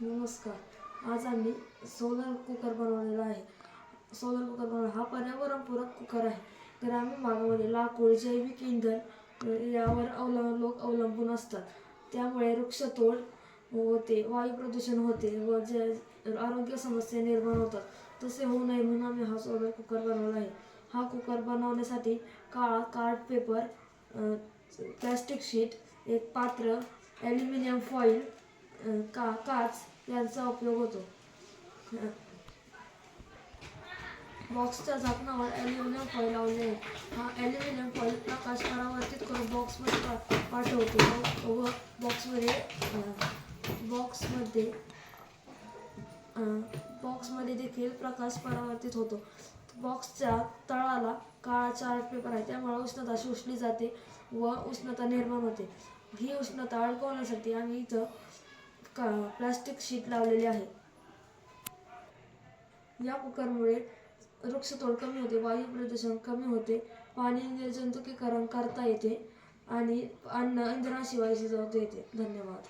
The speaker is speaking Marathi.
नमस्कार. आज आम्ही सोलर कुकर बनवलेला आहे. सोलर कुकर बनवला हा पर्यावरणपूरक कुकर आहे. ग्रामीण भागामध्ये लाकूड, जैविक इंधन यावर लोक अवलंबून असतात. त्यामुळे वृक्षतोड होते, वायू प्रदूषण होते व आरोग्य समस्या निर्माण होतात. तसे होऊ नये म्हणून आम्ही हा सोलर कुकर बनवला आहे. हा कुकर बनवण्यासाठी कार्ड पेपर, प्लॅस्टिक शीट, एक पात्र, ॲल्युमिनियम फॉईल, काच यांचा उपयोग होतो. बॉक्सच्या झाकणावर ॲल्युमिनियम फॉईल लावले आहे. हा ॲल्युमिनियम फॉईल प्रकाश परावर्तित करून बॉक्समध्ये पाठवतो व बॉक्समध्ये देखील प्रकाश परावर्तित होतो. बॉक्सच्या तळाला काळा चार्ट पेपर आहे, त्यामुळे उष्णता शोषली जाते व उष्णता निर्माण होते. ही उष्णता अडकवण्यासाठी आम्ही इथं प्लास्टिक शीट लावलेली आहे. या कुकरमुळे वृक्षतोड कमी होते, वायू प्रदूषण कमी होते, पाणी निर्जंतुकीकरण करता येते आणि अन्न इंधनाशिवाय शिजवता येते. धन्यवाद.